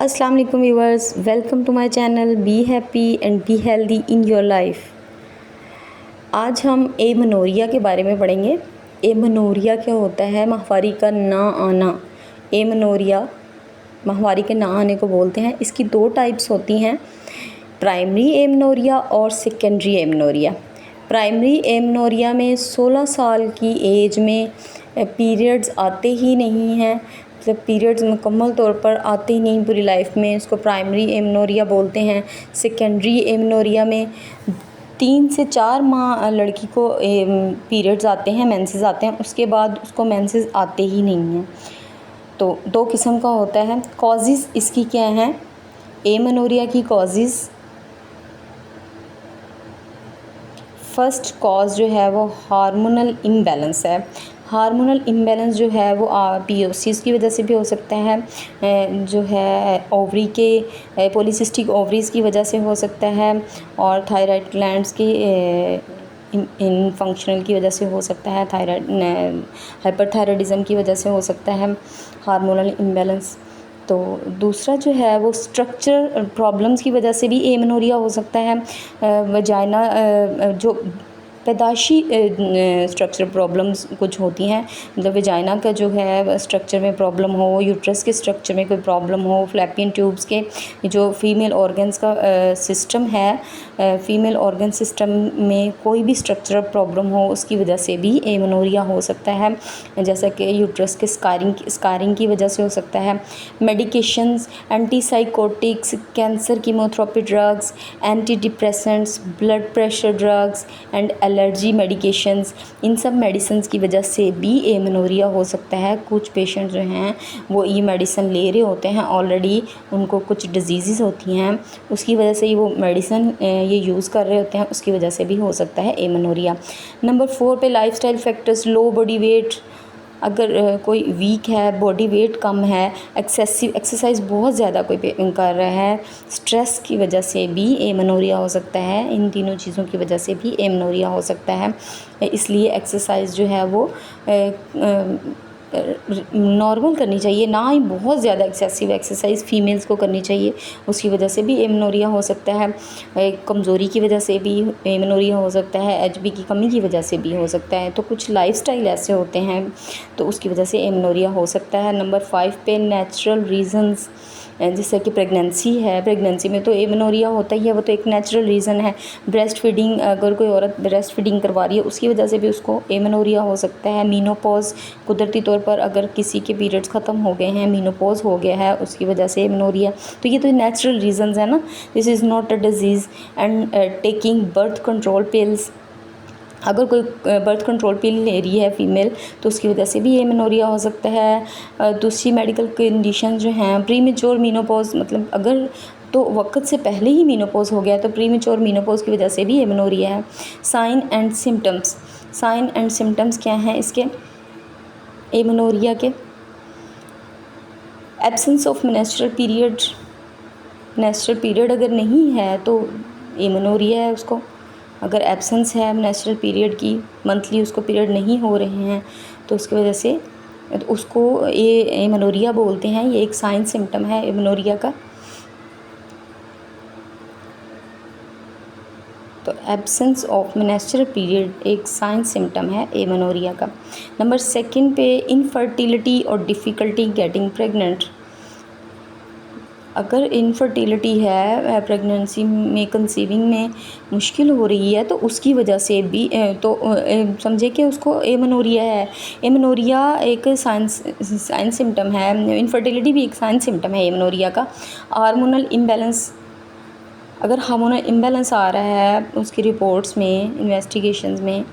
अस्सलाम वालेकुम viewers, welcome to my channel be happy and be healthy in your life. आज हम amenorrhoea के बारे में पढ़ेंगे। एमनोरिया क्या होता है? माहवारी का ना आना। एमनोरिया माहवारी के ना आने को बोलते हैं। इसकी दो टाइप्स होती हैं, प्राइमरी एमनोरिया और सेकेंडरी एमनोरिया। प्राइमरी एमनोरिया में 16 साल की एज में पीरियड्स आते ही नहीं हैं, मतलब पीरियड्स मुकम्मल तौर पर आते ही नहीं पूरी लाइफ में, इसको प्राइमरी एमनोरिया बोलते हैं। सेकेंडरी एमनोरिया में 3 से 4 माह लड़की को पीरियड्स आते हैं, मेंसेस आते हैं, उसके बाद उसको मेंसेस आते ही नहीं हैं। तो दो किस्म का होता है। कॉजेज़ इसकी क्या हैं? एमनोरिया की कॉजेज़, फर्स्ट कॉज जो है वो हार्मोनल इम्बैलेंस है। हार्मोनल इम्बैलेंस जो है वो पीओसीज़ की वजह से भी हो सकता है, जो है ओवरी के पॉलीसिस्टिक ओवरीज़ की वजह से हो सकता है, और थायराइड ग्लैंड्स की इन फंक्शनल की वजह से हो सकता है, थायराइड हाइपरथायराइडिज्म की वजह से हो सकता है हार्मोनल इम्बैलेंस। तो दूसरा जो है वो स्ट्रक्चर प्रॉब्लम्स की वजह से भी एमनोरिया हो सकता है। वजाइना जो पैदाशी स्ट्रक्चर प्रॉब्लम्स कुछ होती हैं, मतलब वजाइना का जो है स्ट्रक्चर में प्रॉब्लम हो, यूट्रस के स्ट्रक्चर में कोई प्रॉब्लम हो, फ्लैपियन ट्यूब्स के जो फीमेल ऑर्गन्स का सिस्टम है, फीमेल ऑर्गन सिस्टम में कोई भी स्ट्रक्चरल प्रॉब्लम हो, उसकी वजह से भी एमनोरिया हो सकता है। जैसा कि यूट्रस के स्कारिंग की वजह से हो सकता है। Medications, antipsychotics, cancer chemotherapy drugs, anti depressants, blood pressure drugs and allergy medications, इन सब मेडिसिन्स की वजह से भी एमनोरिया हो सकता है। कुछ पेशेंट जो हैं वो ये मेडिसिन ले रहे होते हैं ऑलरेडी, उनको कुछ डिजीज़ होती हैं, उसकी वजह से ही वो मेडिसिन ये यूज़ कर रहे होते हैं, उसकी वजह से भी हो सकता है एमनोरिया। नंबर 4 पे लाइफस्टाइल फैक्टर्स, लो बॉडी वेट, अगर कोई वीक है, बॉडी वेट कम है, एक्सेसिव एक्सरसाइज बहुत ज़्यादा कोई कर रहा है, स्ट्रेस की वजह से भी एमनोरिया हो सकता है। इन तीनों चीज़ों की वजह से भी एमनोरिया हो सकता है। इसलिए एक्सरसाइज जो है वो नॉर्मल करनी चाहिए, ना ही बहुत ज़्यादा एक्सेसिव एक्सरसाइज फीमेल्स को करनी चाहिए, उसकी वजह से भी एमनोरिया हो सकता है। कमज़ोरी की वजह से भी एमनोरिया हो सकता है, एचबी की कमी की वजह से भी हो सकता है। तो कुछ लाइफस्टाइल ऐसे होते हैं तो उसकी वजह से एमनोरिया हो सकता है। नंबर 5 पे नेचुरल रीज़न्स, जैसे कि प्रेगनेंसी है, प्रेगनेंसी में तो एमनोरिया होता ही है, वो तो एक नेचुरल रीज़न है। ब्रेस्ट फीडिंग, अगर कोई औरत ब्रेस्ट फीडिंग करवा रही है उसकी वजह से भी उसको एमनोरिया हो सकता है। मीनोपॉज, कुदरती तौर पर अगर किसी के पीरियड्स ख़त्म हो गए हैं, मीनोपॉज हो गया है, उसकी वजह से एमनोरिया, तो ये तो नेचुरल रीज़न्स है ना। This is not a disease. And taking birth control pills, अगर कोई बर्थ कंट्रोल पिल ले रही है फीमेल तो उसकी वजह से भी एमनोरिया हो सकता है। दूसरी मेडिकल कंडीशन जो हैं, प्रीमेच्योर मीनोपॉज, मतलब अगर तो वक्त से पहले ही मीनोपॉज हो गया तो प्रीमेच्योर मीनोपॉज की वजह से भी एमनोरिया है। Sign and symptoms, sign and symptoms क्या हैं इसके एमनोरिया के? Absence of menstrual period, menstrual period अगर नहीं है तो एमनोरिया है उसको। अगर एब्सेंस है मेंस्ट्रुअल पीरियड की, मंथली उसको पीरियड नहीं हो रहे हैं, तो उसकी वजह से तो उसको ये एमनोरिया बोलते हैं। ये एक साइन सिम्टम है एमनोरिया का। तो एब्सेंस ऑफ मेंस्ट्रुअल पीरियड एक साइन सिम्टम है एमनोरिया का। नंबर 2 पे इनफर्टिलिटी और डिफ़िकल्टी गेटिंग प्रेग्नेंट, अगर इनफर्टिलिटी है, प्रेगनेंसी में कंसीविंग में मुश्किल हो रही है, तो उसकी वजह से भी समझे कि उसको एमनोरिया है। एमनोरिया एक साइन सिम्टम है, इनफर्टिलिटी भी एक साइन सिम्टम है एमनोरिया का। हार्मोनल इम्बैलेंस, अगर हार्मोनल इम्बैलेंस आ रहा है उसकी रिपोर्ट्स में, इन्वेस्टिगेशंस में,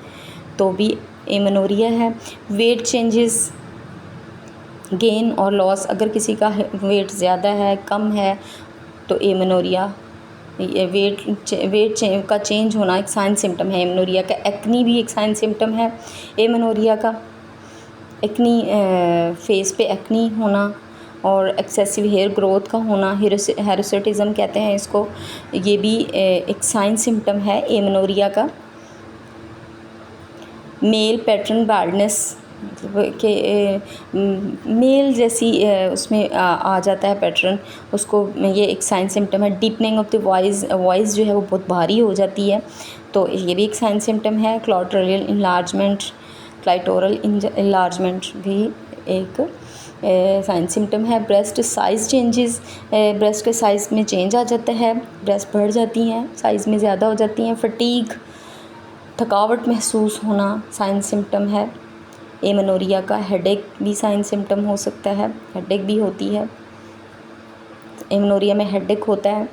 तो भी एमनोरिया है। वेट चेंजेस, गेन और लॉस, अगर किसी का वेट ज़्यादा है, कम है, तो एमनोरिया, वेट का चेंज होना एक साइन सिम्टम है एमनोरिया का। एक्नी भी एक साइन सिम्टम है एमनोरिया का। एक्नी, फेस पे एक्नी होना और एक्सेसिव हेयर ग्रोथ का होना, हिरसुटिज्म कहते हैं इसको, ये भी एक साइन सिम्टम है एमनोरिया का। मेल पैटर्न बाल्डनेस, मतलब कि मेल जैसी उसमें आ जाता है पैटर्न, उसको ये एक साइन सिम्टम है। Deepening of the voice, voice जो है वो बहुत भारी हो जाती है, तो ये भी एक साइन सिम्टम है। क्लाइटोरियल इनलार्जमेंट, क्लाइटोरल इनलार्जमेंट भी एक साइन सिम्टम है। ब्रेस्ट साइज़ चेंजेस, ब्रेस्ट के साइज़ में चेंज आ जाता है, ब्रेस्ट बढ़ जाती हैं, साइज़ में ज़्यादा हो जाती हैं। फटीग, थकावट महसूस होना साइन सिम्टम है। एमेनोरिया का हेडेक भी साइन सिम्टम हो सकता है, हेडेक भी होती है, एमेनोरिया में हेडेक होता है।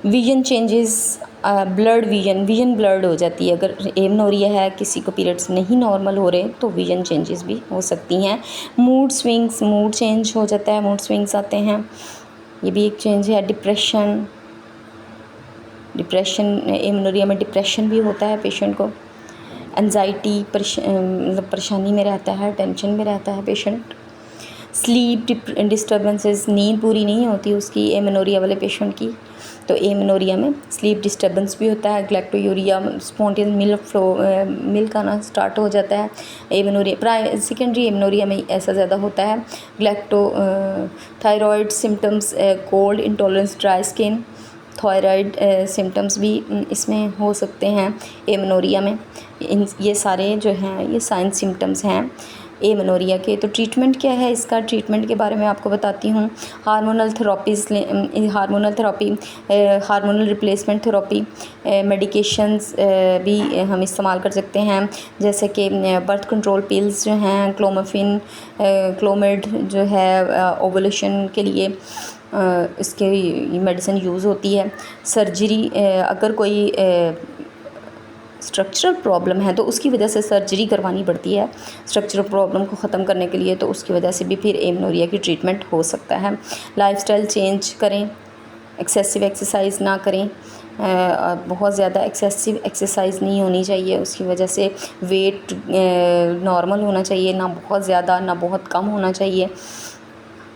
Vision changes, blood vision blurred हो जाती है। अगर एमेनोरिया है, किसी को पीरियड्स नहीं नॉर्मल हो रहे तो विजन चेंजेस भी हो सकती हैं। मूड स्विंग्स, मूड चेंज हो जाता है, मूड स्विंग्स आते हैं, ये भी एक चेंज है। डिप्रेशन, एमेनोरिया में डिप्रेशन भी होता है पेशेंट को। एंजाइटी, मतलब परेशानी में रहता है, टेंशन में रहता है पेशेंट। स्लीप डिस्टर्बेंसेस, नींद पूरी नहीं होती उसकी, एमेनोरिया वाले पेशेंट की, तो एमेनोरिया में स्लीप डिस्टर्बेंस भी होता है। ग्लैक्टोयूरिया, स्पॉन्टेनियस मिल्क आना स्टार्ट हो जाता है एमेनोरिया। सेकेंडरी एमेनोरिया में ऐसा ज़्यादा होता है। Thyroid symptoms, cold intolerance, dry skin, thyroid symptoms भी इसमें हो सकते हैं एमेनोरिया में। ये सारे जो हैं ये साइन सिम्टम्स हैं एमेनोरिया के। तो ट्रीटमेंट क्या है इसका, ट्रीटमेंट के बारे में आपको बताती हूँ। Hormonal therapy, hormonal replacement therapy, medications भी हम इस्तेमाल कर सकते हैं, जैसे कि बर्थ कंट्रोल पिल्स जो हैं, क्लोमिफिन, क्लोमिड जो है ओवुलेशन के लिए इसके मेडिसिन यूज़ होती है। सर्जरी, अगर कोई स्ट्रक्चरल प्रॉब्लम है तो उसकी वजह से सर्जरी करवानी पड़ती है स्ट्रक्चरल प्रॉब्लम को ख़त्म करने के लिए, तो उसकी वजह से भी फिर एमेनोरिया की ट्रीटमेंट हो सकता है। लाइफस्टाइल चेंज करें, एक्सेसिव एक्सरसाइज ना करें, बहुत ज़्यादा एक्सेसिव एक्सरसाइज नहीं होनी चाहिए, उसकी वजह से वेट नॉर्मल होना चाहिए, ना बहुत ज़्यादा ना बहुत कम होना चाहिए,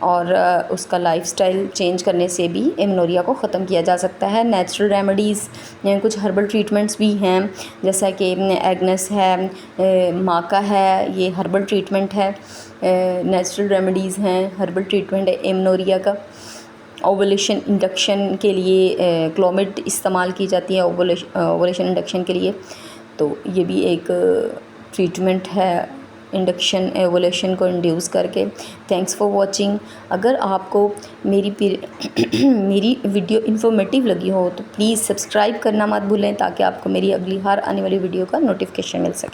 और उसका लाइफस्टाइल चेंज करने से भी एमेनोरिया को ख़त्म किया जा सकता है। नेचुरल रेमेडीज़, कुछ हर्बल ट्रीटमेंट्स भी हैं, जैसा कि एग्नेस है, माका है, ये हर्बल ट्रीटमेंट है, नेचुरल रेमेडीज़ हैं, हर्बल ट्रीटमेंट है एमेनोरिया का। ओवुलेशन इंडक्शन के लिए क्लोमिड इस्तेमाल की जाती है ओवुलेशन इंडक्शन के लिए, तो ये भी एक ट्रीटमेंट है इंडक्शन एवोल्यूशन को इंड्यूस करके। Thanks for watching. अगर आपको मेरी मेरी वीडियो इन्फॉर्मेटिव लगी हो तो प्लीज़ सब्सक्राइब करना मत भूलें, ताकि आपको मेरी अगली हर आने वाली वीडियो का नोटिफिकेशन मिल सके।